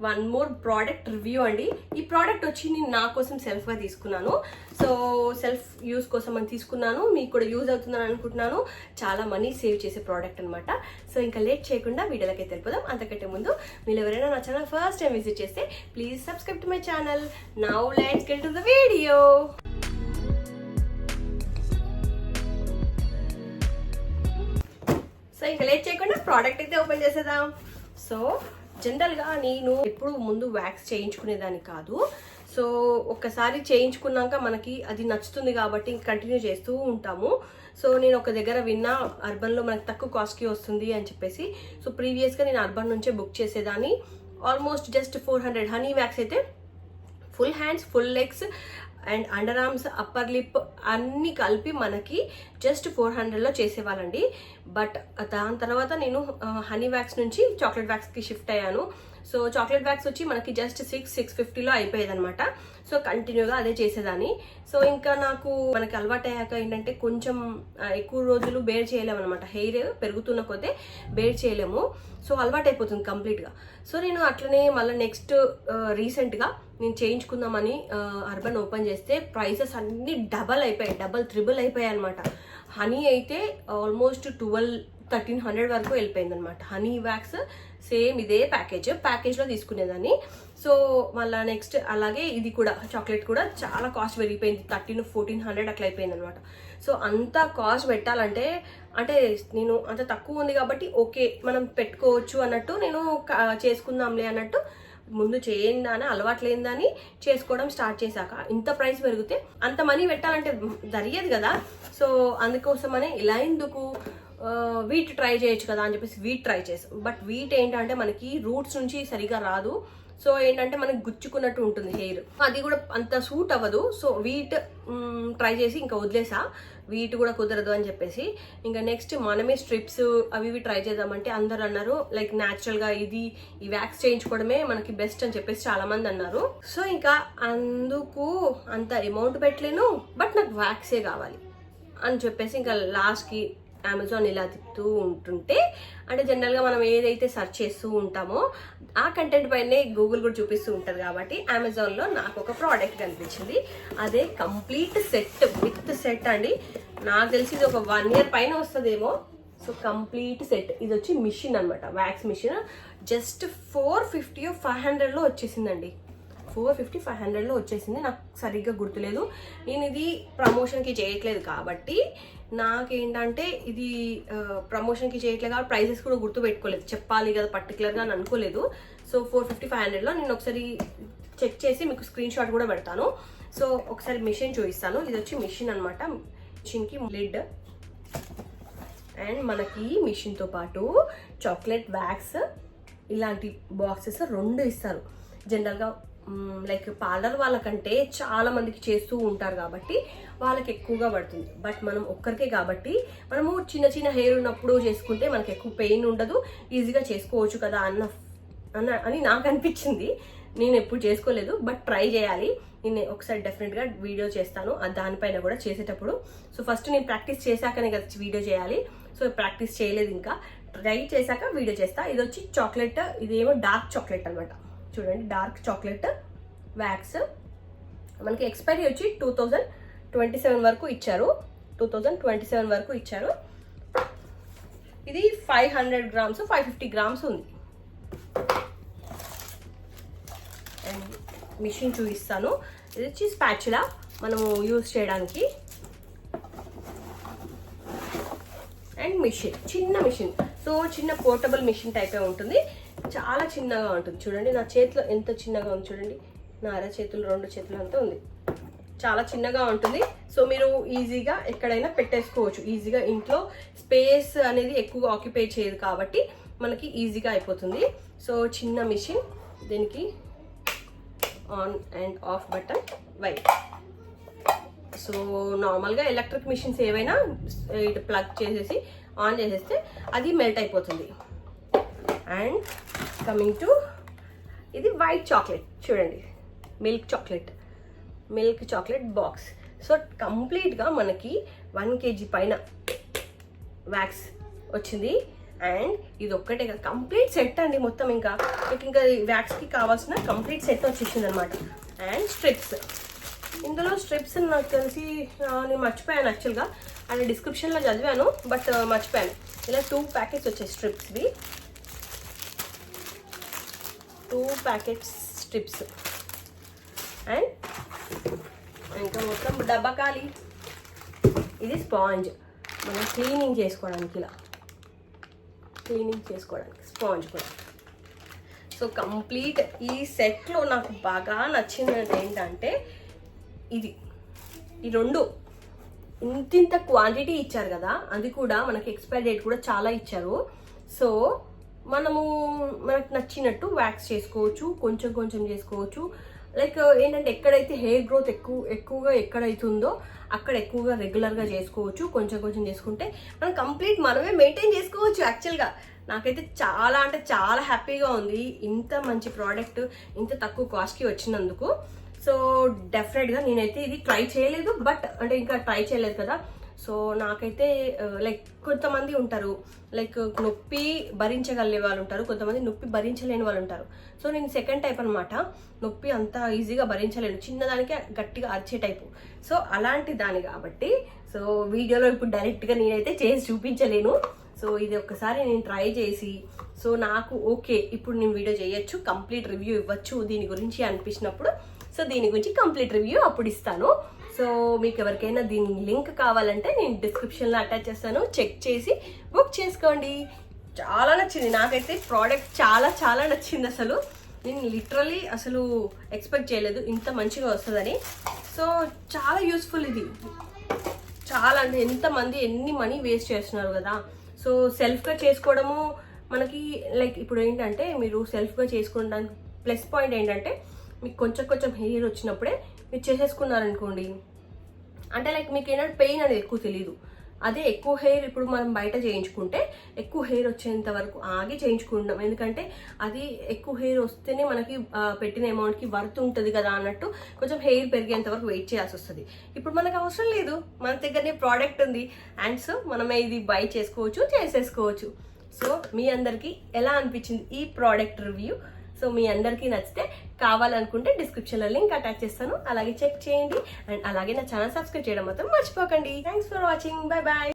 One more product review అండి. ఈ product వచ్చి నేను నా కోసం సెల్ఫ్గా తీసుకున్నాను. సో సెల్ఫ్ యూస్ కోసం అని తీసుకున్నాను. మీకు కూడా యూజ్ అవుతుందని అనుకుంటున్నాను. చాలా మనీ సేవ్ చేసే ప్రోడక్ట్ అనమాట. సో ఇంకా లేట్ చేయకుండా వీడియోలకి తెలిపోదాం. అంతకంటే ముందు మీరు ఎవరైనా నా ఛానల్ ఫస్ట్ టైం విజిట్ చేస్తే please subscribe to my channel. Now let's get to the video. So ఇంకా లేట్ చేయకుండా ప్రోడక్ట్ అయితే ఓపెన్ చేసేద్దాం. సో జనరల్గా నేను ఎప్పుడు ముందు వ్యాక్స్ చేయించుకునేదాన్ని కాదు. సో ఒక్కసారి చేయించుకున్నాక మనకి అది నచ్చుతుంది కాబట్టి కంటిన్యూ చేస్తూ ఉంటాము. సో నేను ఒక దగ్గర విన్నా అర్బన్లో మనకి తక్కువ కాస్ట్కి వస్తుంది అని చెప్పేసి. సో ప్రీవియస్గా నేను అర్బన్ నుంచే బుక్ చేసేదాన్ని. ఆల్మోస్ట్ జస్ట్ 400 హనీ వ్యాక్స్ అయితే full hands, full legs and under arms, upper lip అన్నీ కలిపి మనకి జస్ట్ 400లో చేసేవాళ్ళండి. బట్ దాని తర్వాత నేను హనీ వ్యాక్స్ నుంచి చాక్లెట్ వ్యాక్స్కి షిఫ్ట్ అయ్యాను. సో చాక్లెట్ వ్యాక్స్ వచ్చి మనకి జస్ట్ 650లో అయిపోయేది అనమాట. సో కంటిన్యూగా అదే చేసేదాన్ని. సో ఇంకా నాకు మనకి అలవాటు అయ్యాక ఏంటంటే కొంచెం ఎక్కువ రోజులు బేర్ చేయలేము అనమాట. హెయిర్ పెరుగుతున్న కొద్దే బేర్ చేయలేము. సో అలవాటు అయిపోతుంది కంప్లీట్గా. సో నేను అట్లనే మళ్ళీ నెక్స్ట్ రీసెంట్గా నేను చేయించుకుందామని అర్బన్ ఓపెన్ చేస్తే ప్రైసెస్ అన్నీ డబల్ అయిపోయాయి, డబల్ త్రిబుల్ అయిపోయాయి అనమాట. హనీ అయితే ఆల్మోస్ట్ 1200-1300 వరకు వెళ్ళిపోయింది అనమాట. హనీ వ్యాక్స్ సేమ్ ఇదే ప్యాకేజ్లో తీసుకునేదాన్ని. సో మళ్ళీ నెక్స్ట్ అలాగే ఇది కూడా చాక్లెట్ కూడా చాలా కాస్ట్ పెరిగిపోయింది. 1300-1400 అట్లా అయిపోయింది అనమాట. సో అంత కాస్ట్ పెట్టాలంటే అంటే నేను అంత తక్కువ ఉంది కాబట్టి ఓకే మనం పెట్టుకోవచ్చు అన్నట్టు నేను చేసుకుందాంలే అన్నట్టు ముందు చేయందాని అలవాట్లేందని చేసుకోవడం స్టార్ట్ చేశాక ఇంత ప్రైస్ పెరిగితే అంత మనీ పెట్టాలంటే జరిగేది కదా. సో అందుకోసమనే ఇలా ఎందుకు వీట్ ట్రై చేయొచ్చు కదా అని చెప్పేసి వీట్ ట్రై చేసాం. బట్ వీట్ ఏంటంటే మనకి రూట్స్ నుంచి సరిగా రాదు. సో ఏంటంటే మనకి గుచ్చుకున్నట్టు ఉంటుంది హెయిర్, అది కూడా అంత సూట్ అవ్వదు. సో వీట్ ట్రై చేసి ఇంకా వదిలేసా. వీట్ కూడా కుదరదు అని చెప్పేసి ఇంకా నెక్స్ట్ మనమే స్ట్రిప్స్ అవి ఇవి ట్రై చేద్దామంటే అందరు అన్నారు లైక్ న్యాచురల్గా ఈ వ్యాక్స్ చేయించుకోవడమే మనకి బెస్ట్ అని చెప్పేసి చాలా మంది అన్నారు. సో ఇంకా అందుకు అంత అమౌంట్ పెట్టలేను, బట్ నాకు వ్యాక్సే కావాలి అని చెప్పేసి ఇంకా లాస్ట్కి అమెజాన్ ఇలా తిప్పుతూ ఉంటుంటే అంటే జనరల్గా మనం ఏదైతే సెర్చ్ చేస్తూ ఉంటామో ఆ కంటెంట్ పైనే గూగుల్ కూడా చూపిస్తూ ఉంటుంది కాబట్టి అమెజాన్లో నాకు ఒక ప్రోడక్ట్ కనిపించింది. అదే కంప్లీట్ సెట్ విత్ సెట్ అండి. నాకు తెలిసి ఇది ఒక 1 year పైన వస్తుందేమో. సో కంప్లీట్ సెట్ ఇది వచ్చి మిషన్ అనమాట, వ్యాక్స్ మిషన్. జస్ట్ 450-500లో వచ్చేసిందండి. 450-500లో వచ్చేసింది. నాకు సరిగ్గా గుర్తులేదు, నేను ఇది ప్రమోషన్కి చేయట్లేదు కాబట్టి. నాకేంటంటే ఇది ప్రమోషన్కి చేయట్లేదు కాబట్టి ప్రైజెస్ కూడా గుర్తు పెట్టుకోలేదు, చెప్పాలి కదా పర్టికులర్గా అని అనుకోలేదు. సో 450-500లో నేను ఒకసారి చెక్ చేసి మీకు స్క్రీన్ షాట్ కూడా పెడతాను. సో ఒకసారి మిషన్ చూపిస్తాను. ఇది వచ్చి మిషన్ అనమాట. మిషన్కి లిడ్ అండ్ మనకి మిషన్తో పాటు చాక్లెట్ వ్యాక్స్ ఇలాంటి బాక్సెస్ 2 ఇస్తారు. జనరల్గా లైక్ పార్లర్ వాళ్ళకంటే చాలా మందికి చేస్తూ ఉంటారు కాబట్టి వాళ్ళకి ఎక్కువగా పడుతుంది. బట్ మనం ఒక్కరికే కాబట్టి మనము చిన్న చిన్న హెయిర్ ఉన్నప్పుడు చేసుకుంటే మనకి ఎక్కువ పెయిన్ ఉండదు, ఈజీగా చేసుకోవచ్చు కదా అని నాకు అనిపించింది. నేను ఎప్పుడు చేసుకోలేదు, బట్ ట్రై చేయాలి. నేను ఒకసారి డెఫినెట్గా వీడియో చేస్తాను దానిపైన కూడా చేసేటప్పుడు. సో ఫస్ట్ నేను ప్రాక్టీస్ చేశాకనే కదా వీడియో చేయాలి. సో ప్రాక్టీస్ చేయలేదు, ఇంకా ట్రై చేశాక వీడియో చేస్తా. ఇది వచ్చి చాక్లెట్, ఇదేమో డార్క్ చాక్లెట్ అనమాట. చూడండి, డార్క్ చాక్లెట్ వ్యాక్స్. మనకి ఎక్స్పైరీ వచ్చి 2027 వరకు ఇచ్చారు. 2027 వరకు ఇచ్చారు. ఇది 500 grams 550 grams ఉంది. అండ్ మిషన్ చూపిస్తాను. ఇది వచ్చి స్పాచులా మనము యూజ్ చేయడానికి. అండ్ మిషన్ చిన్న మిషన్, సో చిన్న పోర్టబుల్ మిషన్ టైపే ఉంటుంది. చాలా చిన్నగా ఉంటుంది. చూడండి నా చేతిలో ఎంత చిన్నగా ఉంది, చూడండి నా అరచేతులు 2 చేతులు అంతా ఉంది. చాలా చిన్నగా ఉంటుంది. సో మీరు ఈజీగా ఎక్కడైనా పెట్టేసుకోవచ్చు. ఈజీగా ఇంట్లో స్పేస్ అనేది ఎక్కువగా ఆక్యుపై చేయదు కాబట్టి మనకి ఈజీగా అయిపోతుంది. సో చిన్న మిషన్, దీనికి on and of button white. So నార్మల్గా ఎలక్ట్రిక్ మిషన్స్ ఏవైనా ఇటు ప్లగ్ చేసేసి ఆన్ చేసేస్తే అది మెల్ట్ అయిపోతుంది. అండ్ కమింగ్ టు ఇది వైట్ చాక్లెట్, చూడండి మిల్క్ చాక్లెట్ బాక్స్. సో కంప్లీట్గా మనకి 1 kg పైన వ్యాక్స్ వచ్చింది. అండ్ ఇది ఒక్కటే కంప్లీట్ సెట్ అండి మొత్తం. ఇంకా వ్యాక్స్కి కావాల్సిన కంప్లీట్ సెట్ వచ్చేసింది అనమాట. అండ్ స్ట్రిప్స్, ఇందులో స్ట్రిప్స్ నాకు తెలిసి నేను మర్చిపోయాను యాక్చువల్గా, అంటే డిస్క్రిప్షన్లో చదివాను బట్ మర్చిపోయాను. ఇలా 2 ప్యాకెట్స్ వచ్చాయి స్ట్రిప్స్వి, 2 ప్యాకెట్స్ స్ట్రిప్స్. అండ్ ఇంకా మొత్తం డబ్బా ఖాళీ. ఇది స్పాంజ్, మనం క్లీనింగ్ చేసుకోవడానికి, ఇలా క్లీనింగ్ చేసుకోవడానికి స్పాంజ్ కూడా. సో కంప్లీట్ ఈ సెట్లో నాకు బాగా నచ్చింది ఏంటంటే ఇది, ఈ 2 ఇంత క్వాంటిటీ ఇచ్చారు కదా, అది కూడా మనకి ఎక్స్పైరీ డేట్ కూడా చాలా ఇచ్చారు. సో మనకు నచ్చినట్టు వ్యాక్స్ చేసుకోవచ్చు, కొంచెం కొంచెం చేసుకోవచ్చు. లైక్ ఏంటంటే ఎక్కడైతే హెయిర్ గ్రోత్ ఎక్కువగా ఎక్కడైతుందో అక్కడ ఎక్కువగా రెగ్యులర్గా చేసుకోవచ్చు. కొంచెం కొంచెం చేసుకుంటే మనం కంప్లీట్ మనమే మెయింటైన్ చేసుకోవచ్చు. యాక్చువల్గా నాకైతే చాలా అంటే చాలా హ్యాపీగా ఉంది ఇంత మంచి ప్రోడక్ట్ ఇంత తక్కువ కాస్ట్కి వచ్చినందుకు. సో డెఫినెట్గా నేనైతే ఇది ట్రై చేయలేదు, బట్ అంటే ఇంకా ట్రై చేయలేదు కదా. సో నాకైతే లైక్ కొంతమంది ఉంటారు, లైక్ నొప్పి భరించగలిగే వాళ్ళు ఉంటారు, కొంతమంది నొప్పి భరించలేని వాళ్ళు ఉంటారు. సో నేను సెకండ్ టైప్ అనమాట, నొప్పి అంత ఈజీగా భరించలేను, చిన్నదానికే గట్టిగా అరిచే టైపు. సో అలాంటి దాని కాబట్టి సో వీడియోలో ఇప్పుడు డైరెక్ట్గా నేనైతే చేసి చూపించలేను. సో ఇది ఒక్కసారి నేను ట్రై చేసి సో నాకు ఓకే ఇప్పుడు నేను వీడియో చేయొచ్చు, కంప్లీట్ రివ్యూ ఇవ్వచ్చు దీని గురించి అనిపించినప్పుడు సో దీని గురించి కంప్లీట్ రివ్యూ అప్పుడు ఇస్తాను. సో మీకు ఎవరికైనా దీని లింక్ కావాలంటే నేను డిస్క్రిప్షన్లో అటాచ్ చేస్తాను, చెక్ చేసి బుక్ చేసుకోండి. చాలా నచ్చింది నాకైతే ప్రోడక్ట్, చాలా చాలా నచ్చింది. అసలు నేను లిటరలీ అసలు ఎక్స్పెక్ట్ చేయలేదు ఇంత మంచిగా వస్తుందని. సో చాలా యూస్ఫుల్ ఇది, చాలా అంటే ఎంతమంది ఎన్ని మనీ వేస్ట్ చేస్తున్నారు కదా. సో సెల్ఫ్గా చేసుకోవడము మనకి లైక్ ఇప్పుడు ఏంటంటే మీరు సెల్ఫ్గా చేసుకోవడానికి ప్లస్ పాయింట్ ఏంటంటే మీకు కొంచెం కొంచెం హెయిర్ వచ్చినప్పుడే మీరు చేసేసుకున్నారనుకోండి, అంటే లైక్ మీకు ఏంటంటే పెయిన్ అనేది ఎక్కువ తెలియదు. అదే ఎక్కువ హెయిర్ ఇప్పుడు మనం బయట చేయించుకుంటే ఎక్కువ హెయిర్ వచ్చేంత వరకు ఆగి చేయించుకుంటాం, ఎందుకంటే అది ఎక్కువ హెయిర్ వస్తేనే మనకి పెట్టిన అమౌంట్కి వర్త్ ఉంటుంది కదా అన్నట్టు కొంచెం హెయిర్ పెరిగేంత వరకు వెయిట్ చేయాల్సి వస్తుంది. ఇప్పుడు మనకు అవసరం లేదు, మన దగ్గరనే ప్రోడక్ట్ ఉంది అండ్ సో మనమే ఇది బై చేసుకోవచ్చు, చేసేసుకోవచ్చు. సో మీ అందరికీ ఎలా అనిపించింది ఈ ప్రోడక్ట్ రివ్యూ? సో మీ అందరికీ నచ్చితే కావాలనుకుంటే డిస్క్రిప్షన్లో లింక్ అటాచ్ చేస్తాను, అలాగే చెక్ చేయండి. అండ్ అలాగే నా ఛానల్ సబ్స్క్రైబ్ చేయడం మాత్రం మర్చిపోకండి. Thanks for watching, bye bye.